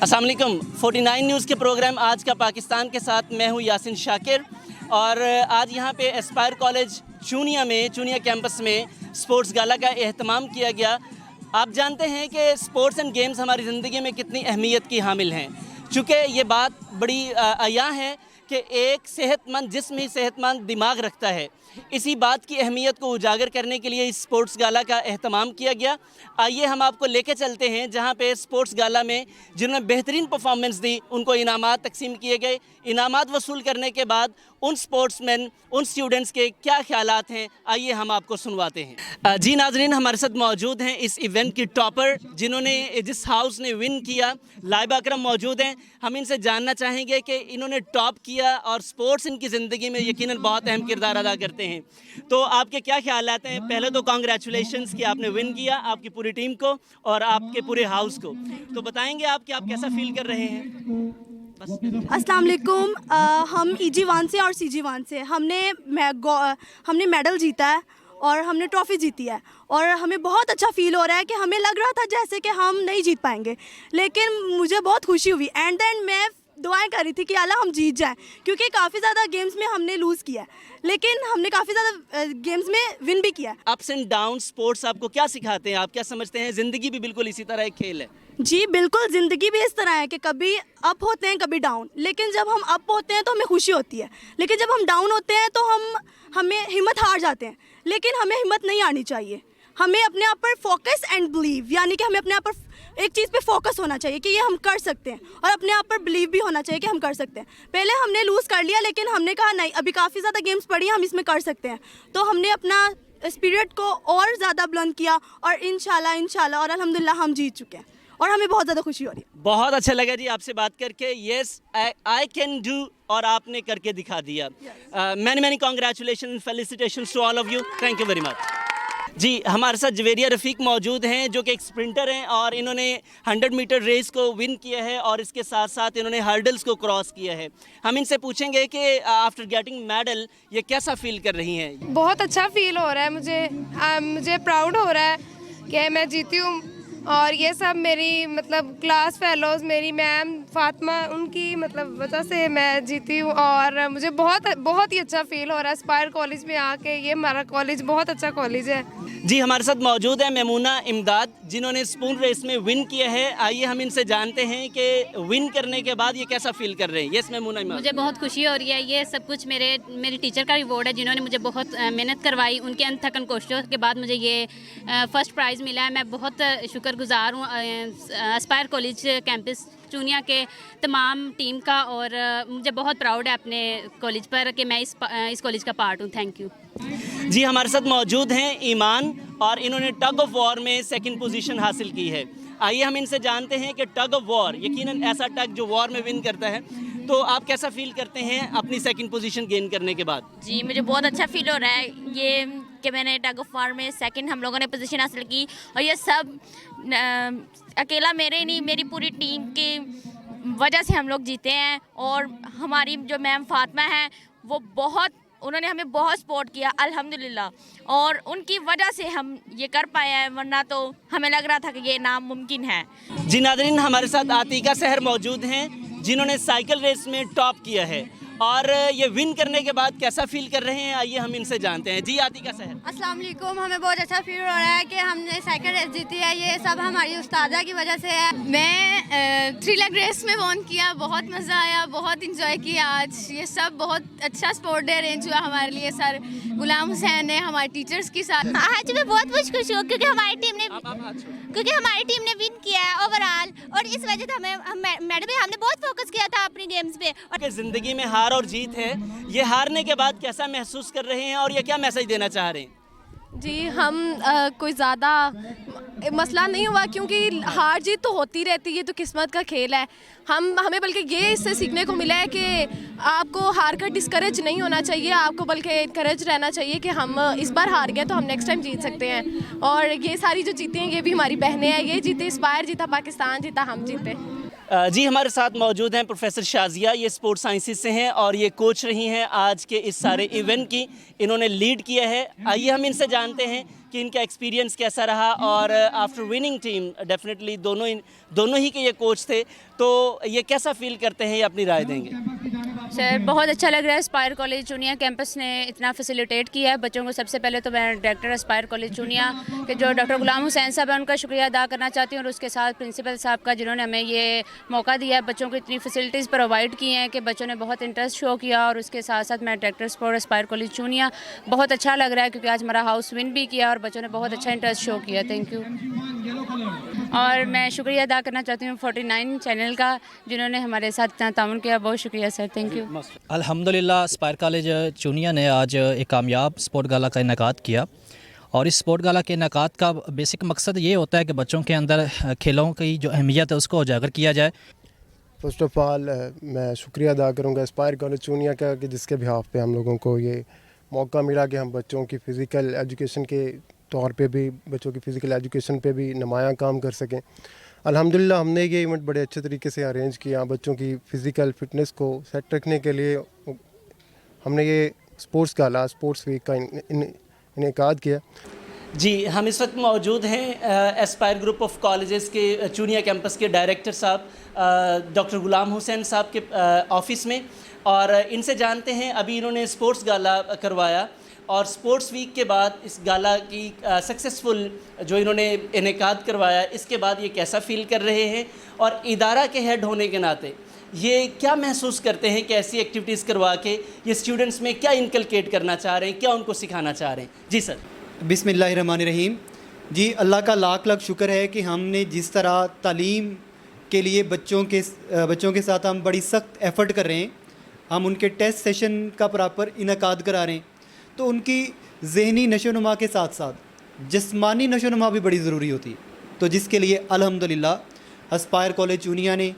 अस्सलाम वालेकुम। 49 न्यूज़ के प्रोग्राम आज का पाकिस्तान के साथ मैं हूं यासिन शाकिर और आज यहां पे एस्पायर कॉलेज चूनिया कैंपस में स्पोर्ट्स गाला का एहतमाम किया गया। आप जानते हैं कि स्पोर्ट्स एंड गेम्स हमारी ज़िंदगी में कितनी अहमियत की हामिल हैं, चूँकि ये बात बड़ी आया है कि एक सेहतमंद जिस्म ही सेहतमंद दिमाग रखता है। इसी बात की अहमियत को उजागर करने के लिए इस स्पोर्ट्स गाला का एहतमाम किया गया। आइए हम आपको लेके चलते हैं जहां पे स्पोर्ट्स गाला में जिन्होंने बेहतरीन परफॉर्मेंस दी उनको इनामात तकसीम किए गए। इनामात वसूल करने के बाद उन स्पोर्ट्समैन, उन स्टूडेंट्स के क्या ख्यालात हैं, आइए हम आपको सुनवाते हैं। जी नाजरीन, हमारे साथ मौजूद हैं इस इवेंट की टॉपर जिन्होंने जिस हाउस ने विन किया, लाइबा अकरम मौजूद हैं। हम इनसे जानना चाहेंगे कि इन्होंने टॉप किया और स्पोर्ट्स इनकी ज़िंदगी में यकीनन बहुत अहम किरदार अदा करते हैं, तो आपके क्या ख्यालात हैं? पहले तो कांग्रेचुलेशंस कि आपने विन किया, आपकी पूरी टीम को और आपके पूरे हाउस को। तो बताएंगे आप कि आप कैसा फील कर रहे हैं? अस्सलाम वालेकुम। हम EG1 से और CG1 से हमने मेडल जीता है और हमने ट्रॉफ़ी जीती है और हमें बहुत अच्छा फील हो रहा है कि हमें लग रहा था जैसे कि हम नहीं जीत पाएंगे, लेकिन मुझे बहुत खुशी हुई। एंड देन मैं दुआएं कर रही थी कि अल्लाह हम जीत जाएं, क्योंकि काफ़ी ज़्यादा गेम्स में हमने लूज़ किया है, लेकिन हमने काफ़ी ज़्यादा गेम्स में विन भी किया है। अप्स एंड डाउन स्पोर्ट्स आपको क्या सिखाते हैं? आप क्या समझते हैं ज़िंदगी भी बिल्कुल इसी तरह एक खेल है? जी बिल्कुल, ज़िंदगी भी इस तरह है कि कभी अप होते हैं कभी डाउन, लेकिन जब हम अप होते हैं तो हमें खुशी होती है, लेकिन जब हम डाउन होते हैं तो हमें हिम्मत हार जाते हैं। लेकिन हमें हिम्मत नहीं आनी चाहिए, हमें अपने आप पर फोकस एंड बिलीव, यानी कि हमें अपने आप पर एक चीज़ पे फोकस होना चाहिए कि ये हम कर सकते हैं, और अपने आप पर बिलीव भी होना चाहिए कि हम कर सकते हैं। पहले हमने लूज़ कर लिया, लेकिन हमने कहा नहीं, अभी काफ़ी ज़्यादा गेम्स पड़ी हैं, हम इसमें कर सकते हैं। तो हमने अपना स्पिरिट को और ज़्यादा बुलंद किया और इंशाल्लाह और अल्हम्दुलिल्लाह हम जीत चुके हैं और हमें बहुत ज़्यादा खुशी हो रही है। बहुत अच्छा लगा जी आपसे बात करके। येस, आई कैन डू, और आपने करके दिखा दिया। Many congratulation, felicitations to all of you. Thank you very much. जी हमारे साथ जवेरिया रफ़ीक मौजूद हैं जो कि एक स्प्रिंटर हैं और इन्होंने 100 मीटर रेस को विन किया है और इसके साथ साथ इन्होंने हर्डल्स को क्रॉस किया है। हम इनसे पूछेंगे कि आफ्टर गेटिंग मेडल ये कैसा फील कर रही हैं? बहुत अच्छा फील हो रहा है मुझे प्राउड हो रहा है कि मैं जीती हूँ, और ये सब मेरी क्लास फेलोज़, मेरी मैम फातिमा, उनकी वजह से मैं जीती हूँ और मुझे बहुत ही अच्छा फील हो रहा है एस्पायर कॉलेज में आके। ये हमारा कॉलेज बहुत अच्छा कॉलेज है। जी हमारे साथ मौजूद है मेमूना इमदाद जिन्होंने स्पून रेस में विन किया है। आइए हम इनसे जानते हैं कि विन करने के बाद ये कैसा फील कर रहे हैं। यस मेमूना इमदाद। मुझे बहुत खुशी हो रही है। ये सब कुछ मेरी टीचर का रिवॉर्ड है जिन्होंने मुझे बहुत मेहनत करवाई। उनके अनथकन कोशिशों के बाद मुझे ये फर्स्ट प्राइज़ मिला है। मैं बहुत शुक्रगुजार हूँ एस्पायर कॉलेज कैंपस चूनिया के तमाम टीम का, और मुझे बहुत प्राउड है अपने कॉलेज पर कि मैं इस कॉलेज का पार्ट हूँ। Thank you. जी हमारे साथ मौजूद हैं ईमान और इन्होंने टग ऑफ वॉर में सेकंड पोजीशन हासिल की है। आइए हम इनसे जानते हैं कि टग ऑफ वॉर यकीनन ऐसा टग जो वॉर में विन करता है, तो आप कैसा फील करते हैं अपनी सेकंड पोजीशन गेन करने के बाद? जी मुझे बहुत अच्छा फील हो रहा है ये कि मैंने टग ऑफ वॉर में सेकंड हम लोगों ने पोजीशन हासिल की, और ये सब अकेला मेरे नहीं, मेरी पूरी टीम की वजह से हम लोग जीते हैं। और हमारी जो मैम फातिमा हैं उन्होंने हमें बहुत सपोर्ट किया अल्हम्दुलिल्लाह, और उनकी वजह से हम ये कर पाए हैं, वरना तो हमें लग रहा था कि ये नामुमकिन है। जी नाज़रीन, हमारे साथ आतिका सहर मौजूद हैं जिन्होंने साइकिल रेस में टॉप किया है और ये विन करने के बाद कैसा फील कर रहे हैं, आइए हम इनसे जानते हैं। जी आतिका सहर। अस्सलाम वालेकुम। हमें बहुत अच्छा फील हो रहा है कि हमने साइकिल रेस जीती है। ये सब हमारी उस्तादा की वजह से है। मैं 3 लेग रेस में वॉन किया, बहुत मज़ा आया, बहुत इंजॉय किया। आज ये सब बहुत अच्छा स्पोर्ट डे अरेंज हुआ हमारे लिए। सर गुलाम हुसैन ने हमारे टीचर्स के साथ। आज मैं बहुत खुश हूँ क्योंकि हमारी टीम ने विन किया है ओवरऑल, और इस वजह से मैडम हमने बहुत फोकस किया था अपनी गेम्स पे। और ज़िंदगी में हार और जीत है, ये हारने के बाद कैसा महसूस कर रहे हैं और ये क्या मैसेज देना चाह रहे हैं? जी हम कोई ज़्यादा मसला नहीं हुआ, क्योंकि हार जीत तो होती रहती है, ये तो किस्मत का खेल है। हमें बल्कि ये इससे सीखने को मिला है कि आपको हार कर डिस्करेज नहीं होना चाहिए, आपको बल्कि इनकरेज रहना चाहिए कि हम इस बार हार गए तो हम नेक्स्ट टाइम जीत सकते हैं। और ये सारी जो जीते हैं ये भी हमारी बहनें हैं, ये जीते एस्पायर जीता, पाकिस्तान जीता, हम जीते। जी हमारे साथ मौजूद हैं प्रोफेसर शाजिया, ये स्पोर्ट्स साइंसेज से हैं और ये कोच रही हैं आज के इस सारे इवेंट की, इन्होंने लीड किया है। आइए हम इनसे जानते हैं कि इनका एक्सपीरियंस कैसा रहा। और आफ्टर विनिंग टीम डेफिनेटली दोनों ही के ये कोच थे, तो ये कैसा फील करते हैं, ये अपनी राय देंगे। सर बहुत अच्छा लग रहा है, एस्पायर कॉलेज चूनिया कैंपस ने इतना फैसिलिटेट किया है बच्चों को। सबसे पहले तो मैं डायरेक्टर एस्पायर कॉलेज चूनिया के जो डॉक्टर गुलाम हुसैन साहब हैं उनका शुक्रिया अदा करना चाहती हूँ, और उसके साथ प्रिंसिपल साहब का जिन्होंने हमें ये मौका दिया है, बच्चों को इतनी फैसिलिटीज़ प्रोवाइड की हैं कि बच्चों ने बहुत इंटरेस्ट शो किया। और उसके साथ साथ मैं director sport Aspire college Chunian, बहुत अच्छा लग रहा है क्योंकि आज हमारा हाउस विन भी किया और बच्चों ने बहुत अच्छा इंटरेस्ट शो किया। Thank you. और मैं शुक्रिया अदा करना चाहती हूँ 49 चैनल का, जिन्होंने हमारे साथ इतना ताउन किया। बहुत शुक्रिया सर, थैंक यू। अल्हम्दुलिल्लाह एस्पायर कॉलेज चूनिया ने आज एक कामयाब स्पोर्ट गाला का इनेकाद किया, और इस स्पोर्ट गाला के इनेकाद का बेसिक मकसद ये होता है कि बच्चों के अंदर खेलों की जो अहमियत है उसको उजागर किया जाए। फर्स्ट ऑफ ऑल मैं शुक्रिया अदा करूँगा एस्पायर कॉलेज चूनिया का कि जिसके बिहाफ पे हम लोगों को ये मौका मिला कि हम बच्चों की फ़िज़िकल एजुकेशन के तौर पे भी, बच्चों की फ़िज़िकल एजुकेशन पे भी नुमायाँ काम कर सकें। अल्हम्दुलिल्लाह हमने ये इवेंट बड़े अच्छे तरीके से अरेंज किया। बच्चों की फ़िज़िकल फ़िटनेस को सेट रखने के लिए हमने ये स्पोर्ट्स गाला, स्पोर्ट्स वीक का इनेकाद किया। जी हम इस वक्त मौजूद हैं एस्पायर ग्रुप ऑफ कॉलेजेस के चूनिया कैंपस के डायरेक्टर साहब डॉक्टर गुलाम हुसैन साहब के ऑफिस में, और इनसे जानते हैं अभी इन्होंने स्पोर्ट्स गाला करवाया और स्पोर्ट्स वीक के बाद इस गाला की सक्सेसफुल जो इन्होंने इनेकाद करवाया, इसके बाद ये कैसा फ़ील कर रहे हैं, और इदारा के हेड होने के नाते ये क्या महसूस करते हैं कि ऐसी एक्टिविटीज़ करवा के ये स्टूडेंट्स में क्या इनकलकेट करना चाह रहे हैं, क्या उनको सिखाना चाह रहे हैं। जी सर। बिस्मिल्लाहिर्रहमानिर्रहीम। जी अल्लाह का लाख लाख शुक्र है कि हमने जिस तरह तालीम के लिए बच्चों के साथ हम बड़ी सख्त एफ़र्ट कर रहे हैं, हम उनके टेस्ट सेशन का प्रॉपर इनेकाद करा रहे हैं, तो उनकी ज़हनी नशोनुमा के साथ साथ जिस्मानी नशोनुमा भी बड़ी ज़रूरी होती है। तो जिसके लिए अल्हम्दुलिल्लाह एस्पायर कॉलेज चूनिया ने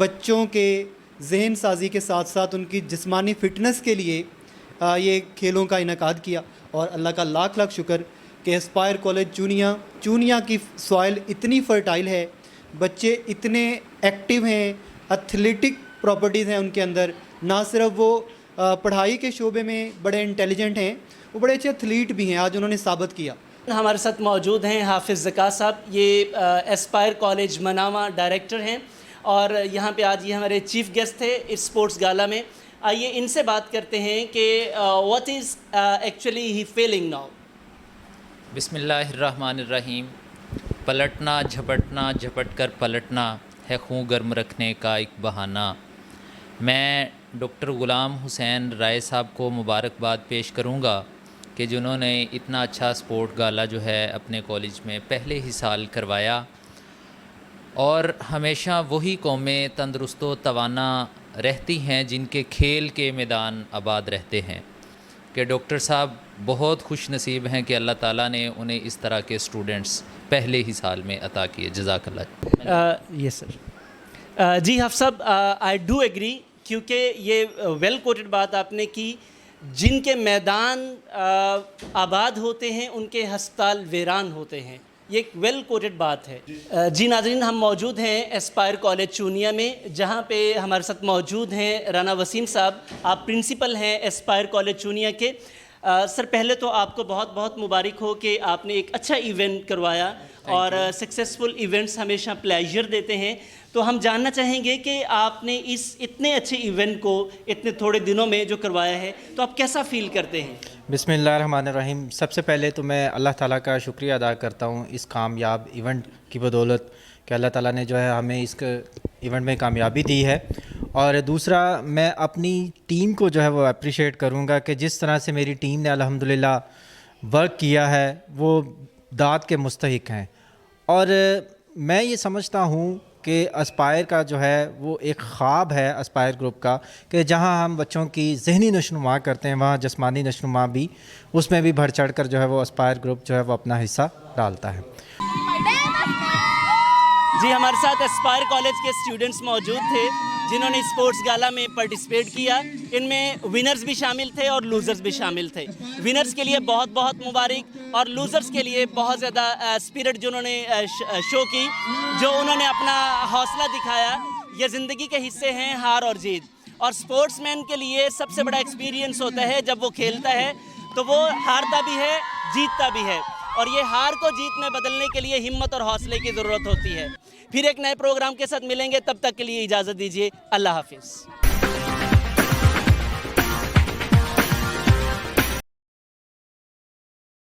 बच्चों के जहन साजी के साथ साथ उनकी जिस्मानी फ़िटनेस के लिए ये खेलों का इनेकाद किया। और अल्लाह का लाख लाख शुक्र कि एस्पायर कॉलेज चूनिया की सॉइल इतनी फर्टाइल है, बच्चे इतने एक्टिव हैं, एथलेटिक प्रॉपर्टीज़ हैं उनके अंदर। ना सिर्फ वो पढ़ाई के शोबे में बड़े इंटेलिजेंट हैं, वो बड़े अच्छे एथलीट भी हैं, आज उन्होंने साबित किया। हमारे साथ मौजूद हैं हाफिज़ ज़का साहब, ये एस्पायर कॉलेज मनावा डायरेक्टर हैं, और यहाँ पे आज ये हमारे चीफ गेस्ट थे इस स्पोर्ट्स गाला में। आइए इनसे बात करते हैं कि what is actually he feeling now. बिस्मिल्लाहिर्रहमानिर्रहीम। पलटना झपटना झपट कर पलटना है खून गर्म रखने का एक बहाना। मैं डॉक्टर गुलाम हुसैन राय साहब को मुबारकबाद पेश करूँगा कि जिन्होंने इतना अच्छा स्पोर्ट गाला जो है अपने कॉलेज में पहले ही साल करवाया, और हमेशा वही कौमें तंदुरुस्त व तवाना रहती हैं जिनके खेल के मैदान आबाद रहते हैं। कि डॉक्टर साहब बहुत खुश नसीब हैं कि अल्लाह ताला ने उन्हें इस तरह के स्टूडेंट्स पहले ही साल में अता किए। जज़ाकल्लाह। Yes sir. जी हाफ़ साहब, आई डू एग्री, क्योंकि ये वेल कोटेड बात आपने की, जिनके मैदान आबाद होते हैं उनके हस्पताल वीरान होते हैं, ये एक वेल कोटेड बात है। जी नाज़रीन, हम मौजूद हैं एस्पायर कॉलेज चूनिया में, जहाँ पे हमारे साथ मौजूद हैं राना वसीम साहब, आप प्रिंसिपल हैं एस्पायर कॉलेज चूनिया के। सर पहले तो आपको बहुत बहुत मुबारक हो कि आपने एक अच्छा इवेंट करवाया, और सक्सेसफुल इवेंट्स हमेशा प्लेजर देते हैं। तो हम जानना चाहेंगे कि आपने इस इतने अच्छे इवेंट को इतने थोड़े दिनों में जो करवाया है, तो आप कैसा फ़ील करते हैं? बिस्मिल्लाहिर्रहमानिर्रहीम। सबसे पहले तो मैं अल्लाह ताला का शुक्रिया अदा करता हूँ इस कामयाब इवेंट की बदौलत, कि अल्लाह ताला ने जो है हमें इस इवेंट में कामयाबी दी है। और दूसरा, मैं अपनी टीम को जो है वो अप्रिशिएट करूँगा कि जिस तरह से मेरी टीम ने अल्हम्दुलिल्लाह वर्क किया है, वो दाद के मुस्तहिक हैं। और मैं ये समझता हूँ कि एस्पायर का जो है वो एक ख्वाब है एस्पायर ग्रुप का, कि जहाँ हम बच्चों की ज़हनी नशोनुमा करते हैं, वहाँ जिस्मानी नशोनुमा भी, उसमें भी बढ़ चढ़ कर जो है वो एस्पायर ग्रुप जो है वो अपना हिस्सा डालता है। जी हमारे साथ एस्पायर कॉलेज के स्टूडेंट्स मौजूद थे जिन्होंने स्पोर्ट्स गाला में पार्टिसिपेट किया। इनमें विनर्स भी शामिल थे और लूज़र्स भी शामिल थे। विनर्स के लिए बहुत बहुत मुबारक, और लूज़र्स के लिए बहुत ज़्यादा स्पिरिट जो उन्होंने शो की, जो उन्होंने अपना हौसला दिखाया, ये ज़िंदगी के हिस्से हैं हार और जीत, और स्पोर्ट्समैन के लिए सबसे बड़ा एक्सपीरियंस होता है जब वो खेलता है तो वो हारता भी है जीतता भी है, और ये हार को जीत में बदलने के लिए हिम्मत और हौसले की ज़रूरत होती है। फिर एक नए प्रोग्राम के साथ मिलेंगे, तब तक के लिए इजाज़त दीजिए। अल्लाह हाफिज़।